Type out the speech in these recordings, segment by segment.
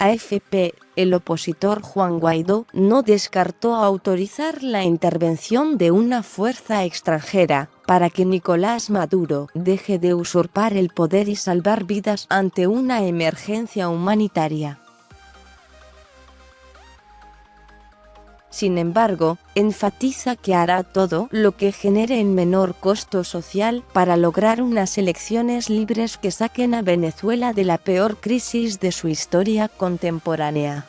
AFP, el opositor Juan Guaidó no descartó autorizar la intervención de una fuerza extranjera para que Nicolás Maduro deje de usurpar el poder y salvar vidas ante una emergencia humanitaria. Sin embargo, enfatiza que hará todo lo que genere el menor costo social para lograr unas elecciones libres que saquen a Venezuela de la peor crisis de su historia contemporánea.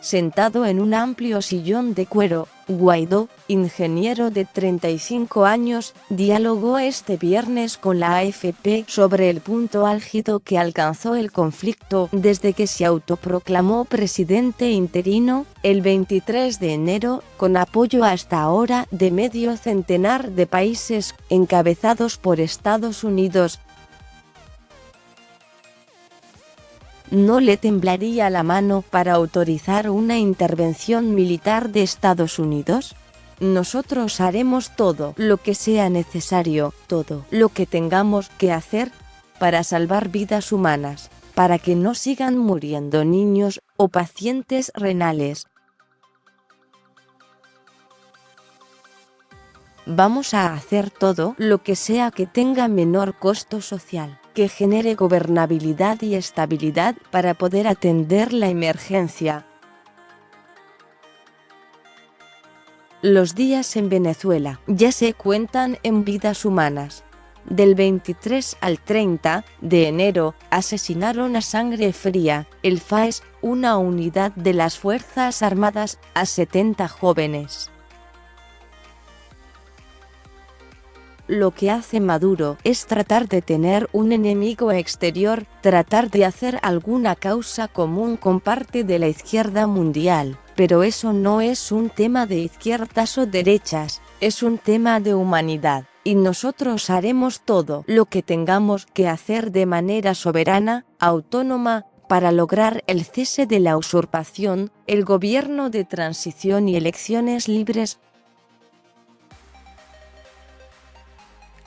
Sentado en un amplio sillón de cuero, Guaidó, ingeniero de 35 años, dialogó este viernes con la AFP sobre el punto álgido que alcanzó el conflicto desde que se autoproclamó presidente interino, el 23 de enero, con apoyo hasta ahora de medio centenar de países, encabezados por Estados Unidos. ¿No le temblaría la mano para autorizar una intervención militar de Estados Unidos? Nosotros haremos todo lo que sea necesario, todo lo que tengamos que hacer para salvar vidas humanas, para que no sigan muriendo niños o pacientes renales. Vamos a hacer todo lo que sea que tenga menor costo social, que genere gobernabilidad y estabilidad para poder atender la emergencia. Los días en Venezuela ya se cuentan en vidas humanas. Del 23 al 30 de enero, asesinaron a sangre fría, el FAES, una unidad de las Fuerzas Armadas, a 70 jóvenes. Lo que hace Maduro es tratar de tener un enemigo exterior, tratar de hacer alguna causa común con parte de la izquierda mundial, pero eso no es un tema de izquierdas o derechas, es un tema de humanidad, y nosotros haremos todo lo que tengamos que hacer de manera soberana, autónoma, para lograr el cese de la usurpación, el gobierno de transición y elecciones libres.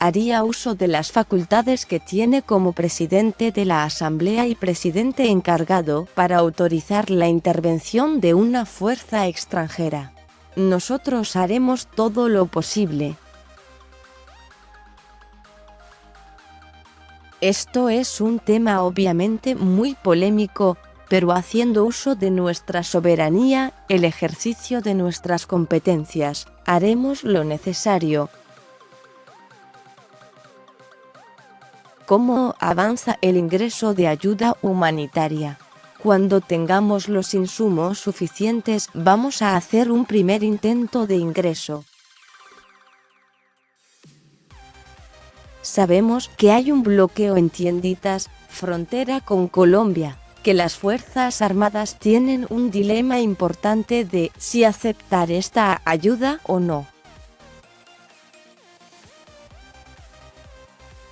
Haría uso de las facultades que tiene como presidente de la Asamblea y presidente encargado para autorizar la intervención de una fuerza extranjera. Nosotros haremos todo lo posible. Esto es un tema obviamente muy polémico, pero haciendo uso de nuestra soberanía, el ejercicio de nuestras competencias, haremos lo necesario. ¿Cómo avanza el ingreso de ayuda humanitaria? Cuando tengamos los insumos suficientes, vamos a hacer un primer intento de ingreso. Sabemos que hay un bloqueo en Tienditas, frontera con Colombia, que las Fuerzas Armadas tienen un dilema importante de si aceptar esta ayuda o no.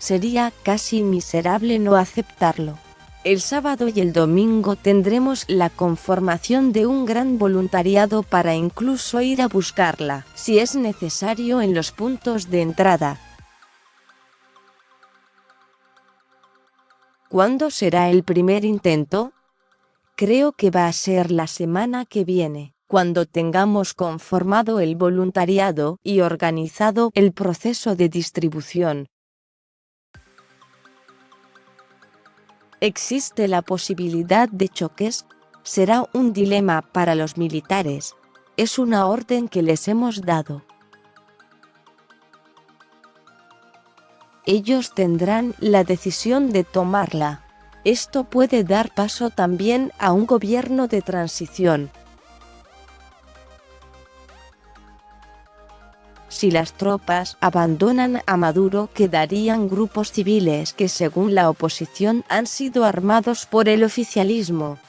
Sería casi miserable no aceptarlo. El sábado y el domingo tendremos la conformación de un gran voluntariado para incluso ir a buscarla, si es necesario, en los puntos de entrada. ¿Cuándo será el primer intento? Creo que va a ser la semana que viene, cuando tengamos conformado el voluntariado y organizado el proceso de distribución. ¿Existe la posibilidad de choques? Será un dilema para los militares. Es una orden que les hemos dado. Ellos tendrán la decisión de tomarla. Esto puede dar paso también a un gobierno de transición. Si las tropas abandonan a Maduro, quedarían grupos civiles que, según la oposición, han sido armados por el oficialismo.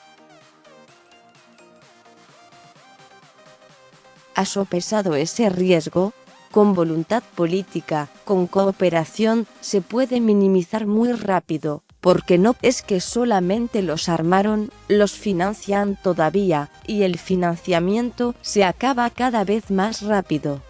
¿Ha sopesado ese riesgo? Con voluntad política, con cooperación, se puede minimizar muy rápido, porque no es que solamente los armaron, los financian todavía, y el financiamiento se acaba cada vez más rápido.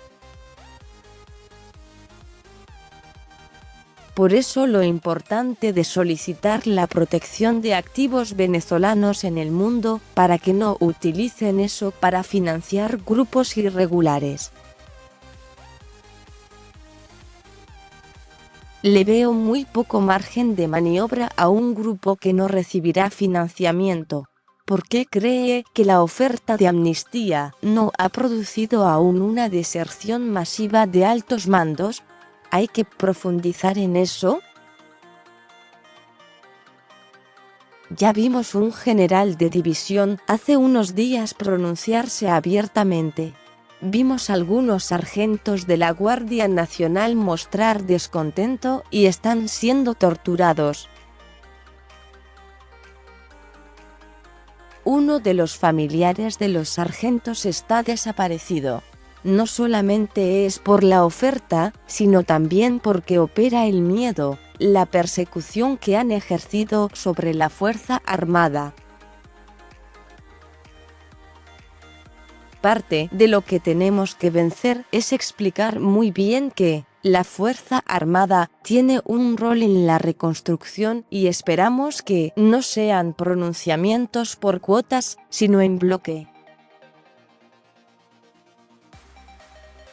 Por eso lo importante de solicitar la protección de activos venezolanos en el mundo, para que no utilicen eso para financiar grupos irregulares. Le veo muy poco margen de maniobra a un grupo que no recibirá financiamiento. ¿Por qué cree que la oferta de amnistía no ha producido aún una deserción masiva de altos mandos? ¿Hay que profundizar en eso? Ya vimos un general de división hace unos días pronunciarse abiertamente. Vimos algunos sargentos de la Guardia Nacional mostrar descontento y están siendo torturados. Uno de los familiares de los sargentos está desaparecido. No solamente es por la oferta, sino también porque opera el miedo, la persecución que han ejercido sobre la Fuerza Armada. Parte de lo que tenemos que vencer es explicar muy bien que la Fuerza Armada tiene un rol en la reconstrucción y esperamos que no sean pronunciamientos por cuotas, sino en bloque.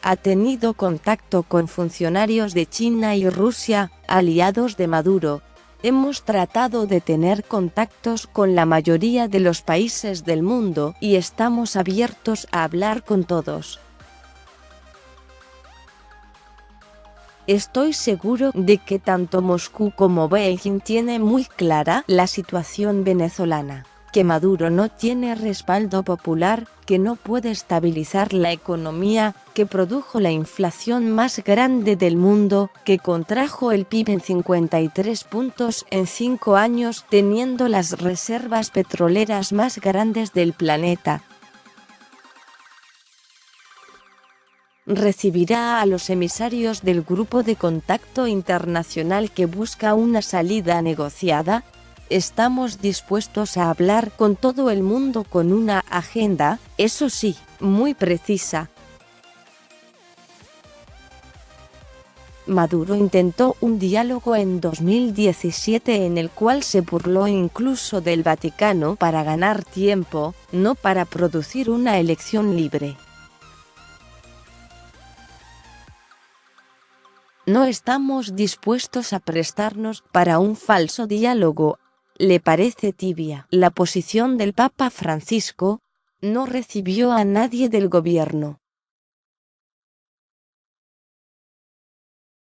Ha tenido contacto con funcionarios de China y Rusia, aliados de Maduro. Hemos tratado de tener contactos con la mayoría de los países del mundo y estamos abiertos a hablar con todos. Estoy seguro de que tanto Moscú como Beijing tienen muy clara la situación venezolana, que Maduro no tiene respaldo popular, que no puede estabilizar la economía, que produjo la inflación más grande del mundo, que contrajo el PIB en 53 puntos en 5 años, teniendo las reservas petroleras más grandes del planeta. Recibirá a los emisarios del Grupo de Contacto Internacional que busca una salida negociada. Estamos dispuestos a hablar con todo el mundo con una agenda, eso sí, muy precisa. Maduro intentó un diálogo en 2017 en el cual se burló incluso del Vaticano para ganar tiempo, no para producir una elección libre. No estamos dispuestos a prestarnos para un falso diálogo. ¿Le parece tibia la posición del Papa Francisco? No recibió a nadie del gobierno.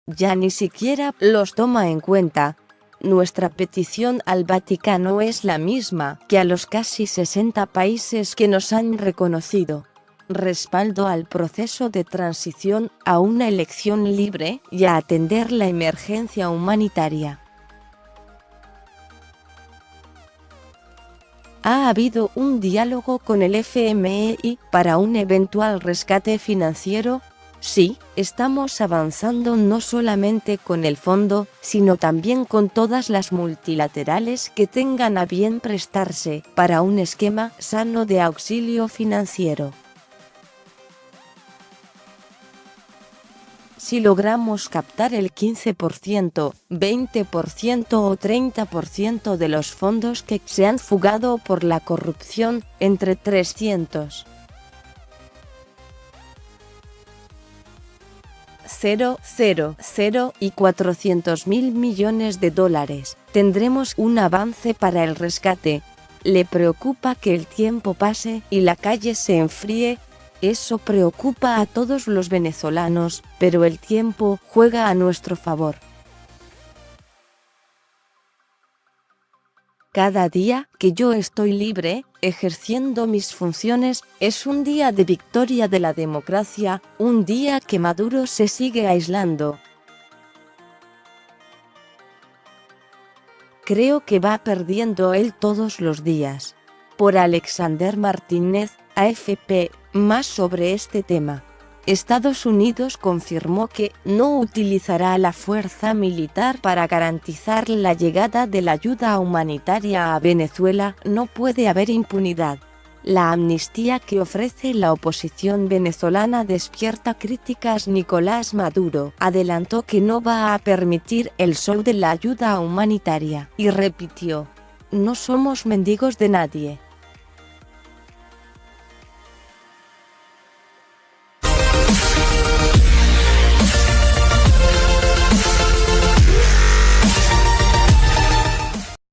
Ya ni siquiera los toma en cuenta. Nuestra petición al Vaticano es la misma que a los casi 60 países que nos han reconocido. Respaldo al proceso de transición a una elección libre y a atender la emergencia humanitaria. ¿Ha habido un diálogo con el FMI para un eventual rescate financiero? Sí, estamos avanzando no solamente con el fondo, sino también con todas las multilaterales que tengan a bien prestarse para un esquema sano de auxilio financiero. Si logramos captar el 15%, 20% o 30% de los fondos que se han fugado por la corrupción, entre 300 0,000 y 400.000 millones de dólares, tendremos un avance para el rescate. ¿Le preocupa que el tiempo pase y la calle se enfríe? Eso preocupa a todos los venezolanos, pero el tiempo juega a nuestro favor. Cada día que yo estoy libre, ejerciendo mis funciones, es un día de victoria de la democracia, un día que Maduro se sigue aislando. Creo que va perdiendo él todos los días. Por Alexander Martínez, AFP, más sobre este tema. Estados Unidos confirmó que no utilizará la fuerza militar para garantizar la llegada de la ayuda humanitaria a Venezuela. No puede haber impunidad. La amnistía que ofrece la oposición venezolana despierta críticas. Nicolás Maduro adelantó que no va a permitir el show de la ayuda humanitaria y repitió: "No somos mendigos de nadie".